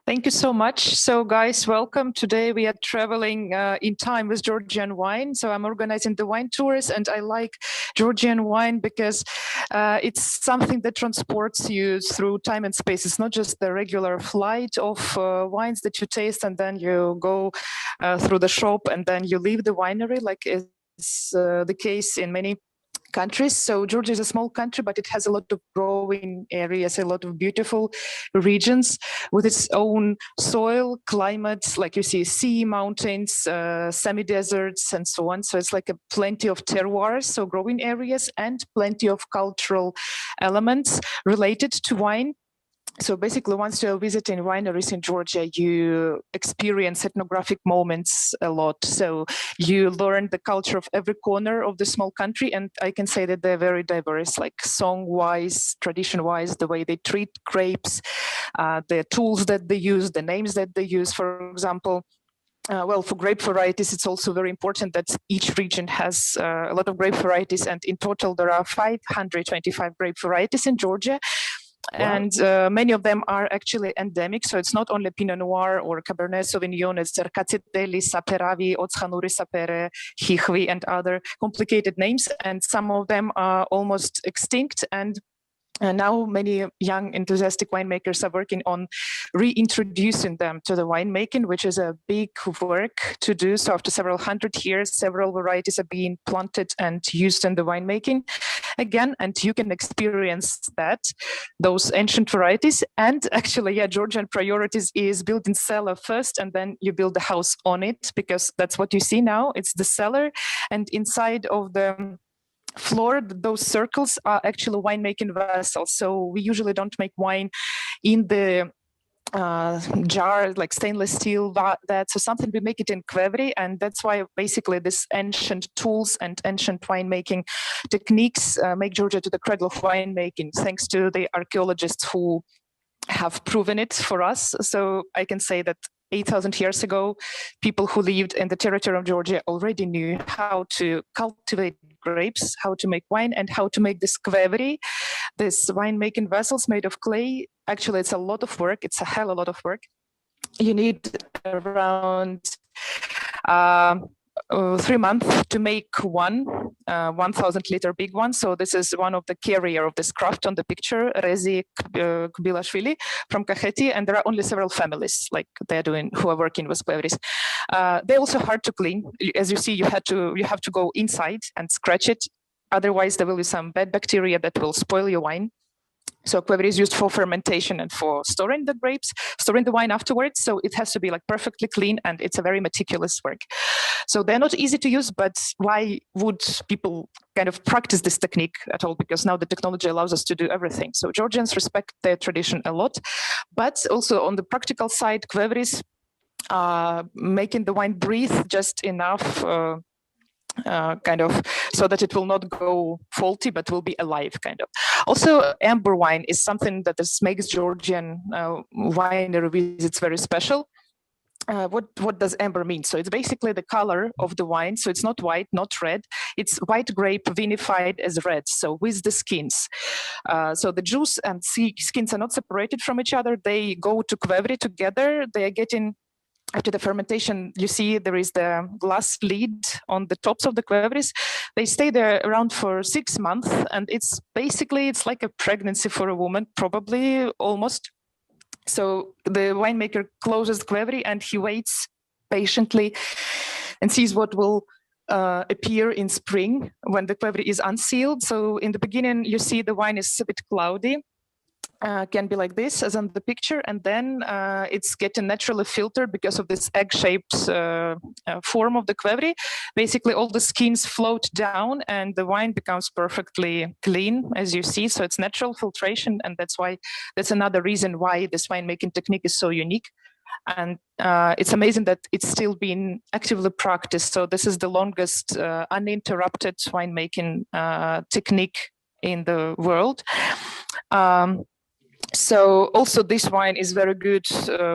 Thank you so much. So guys, welcome. Today we are traveling in time with Georgian wine. So I'm organizing the wine tours, and I like Georgian wine because it's something that transports you through time and space. It's not just the regular flight of wines that you taste and then you go through the shop and then you leave the winery, like is the case in many countries. So Georgia is a small country, but it has a lot of growing areas, a lot of beautiful regions with its own soil, climate, like you see sea, mountains, semi-deserts, and so on. So it's like a plenty of terroirs, so growing areas, and plenty of cultural elements related to wine. So basically, once you're visiting wineries in Georgia, you experience ethnographic moments a lot. So you learn the culture of every corner of the small country. And I can say that they're very diverse, like song-wise, tradition-wise, the way they treat grapes, the tools that they use, the names that they use, for example. Well, for grape varieties, it's also very important that each region has a lot of grape varieties. And in total, there are 525 grape varieties in Georgia. Wow. And many of them are actually endemic. So it's not only Pinot Noir or Cabernet Sauvignon, it's Cercacitelli, Saperavi, Otschanuri Sapere, Chichvi, and other complicated names. And some of them are almost extinct. And now many young enthusiastic winemakers are working on reintroducing them to the winemaking, which is a big work to do. So after several hundred years, several varieties are being planted and used in the winemaking again, and you can experience those ancient varieties. And actually, yeah, Georgian priorities is building cellar first, and then you build the house on it, because that's what you see now. It's the cellar, and inside of the floor, those circles are actually winemaking vessels. So we usually don't make wine in the jar, like stainless steel, so something we make it in qvevri, and that's why basically this ancient tools and ancient winemaking techniques make Georgia to the cradle of winemaking, thanks to the archaeologists who have proven it for us. So I can say that 8,000 years ago, people who lived in the territory of Georgia already knew how to cultivate grapes, how to make wine, and how to make this qvevri, this winemaking vessels made of clay. Actually, it's a lot of work. It's a hell of a lot of work. You need around 3 months to make one 1,000-liter big one. So this is one of the carrier of this craft on the picture, Rezi Kubilashvili from Kakheti, and there are only several families like they're doing who are working with qvevris. They're also hard to clean. As you see, you have to go inside and scratch it. Otherwise, there will be some bad bacteria that will spoil your wine. So qvevri is used for fermentation and for storing the grapes, storing the wine afterwards. So it has to be like perfectly clean, and it's a very meticulous work. So they're not easy to use, but why would people kind of practice this technique at all? Because now the technology allows us to do everything. So Georgians respect their tradition a lot, but also on the practical side, qvevris making the wine breathe just enough kind of so that it will not go faulty, but will be alive kind of. Also, amber wine is something that makes Georgian winery visits very special. What does amber mean? So it's basically the color of the wine. So it's not white, not red. It's white grape vinified as red, so with the skins. So the juice and skins are not separated from each other. They go to qvevri together. They are getting, after the fermentation, you see there is the glass lid on the tops of the qvevris. They stay there around for 6 months, and it's like a pregnancy for a woman, probably almost. So the winemaker closes the qvevri and he waits patiently and sees what will appear in spring when the qvevri is unsealed. So in the beginning, you see the wine is a bit cloudy. Can be like this, as on the picture, and then it's getting naturally filtered because of this egg-shaped form of the qvevri. Basically, all the skins float down, and the wine becomes perfectly clean, as you see. So it's natural filtration, and that's another reason why this winemaking technique is so unique. And it's amazing that it's still being actively practiced. So this is the longest uninterrupted winemaking technique in the world. So also this wine is very good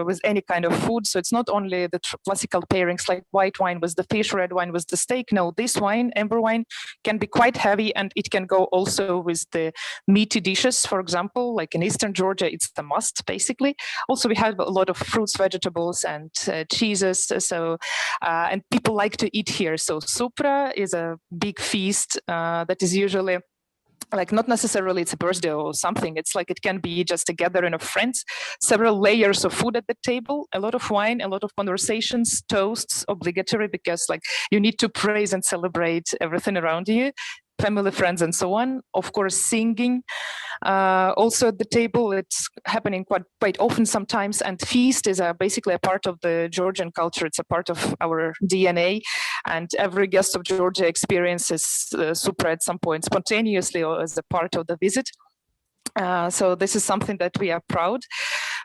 with any kind of food. So it's not only the classical pairings like white wine with the fish, red wine with the steak. No, this wine, amber wine, can be quite heavy, and it can go also with the meaty dishes. For example, like in Eastern Georgia, it's the must basically. Also, we have a lot of fruits, vegetables, and cheeses. So and people like to eat here. So Supra is a big feast that is usually like not necessarily it's a birthday or something. It's like it can be just a gathering of friends, several layers of food at the table, a lot of wine, a lot of conversations, toasts obligatory because like you need to praise and celebrate everything around you, family, friends, and so on. Of course, singing. Also at the table, it's happening quite often sometimes. And feast is basically a part of the Georgian culture. It's a part of our DNA. And every guest of Georgia experiences Supra at some point spontaneously or as a part of the visit. So this is something that we are proud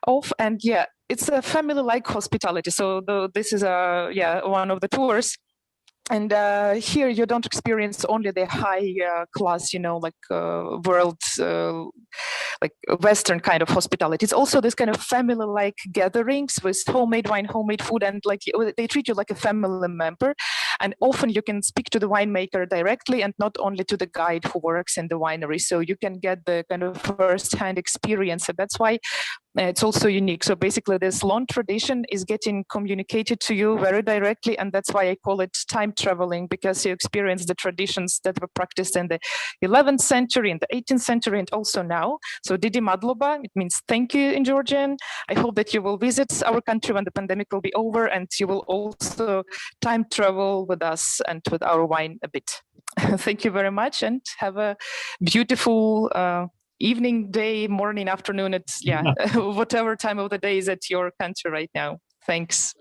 of. And yeah, it's a family-like hospitality. So this is one of the tours. And here you don't experience only the high class, like world, like Western kind of hospitality. It's also this kind of family-like gatherings with homemade wine, homemade food, and like they treat you like a family member. And often you can speak to the winemaker directly and not only to the guide who works in the winery. So you can get the kind of first-hand experience. And that's why it's also unique. So basically this long tradition is getting communicated to you very directly. And that's why I call it time traveling, because you experience the traditions that were practiced in the 11th century, in the 18th century, and also now. So Didi Madloba, it means thank you in Georgian. I hope that you will visit our country when the pandemic will be over, and you will also time travel with us and with our wine a bit. Thank you very much, and have a beautiful evening, day, morning, afternoon. It's whatever time of the day is at your country right now. Thanks.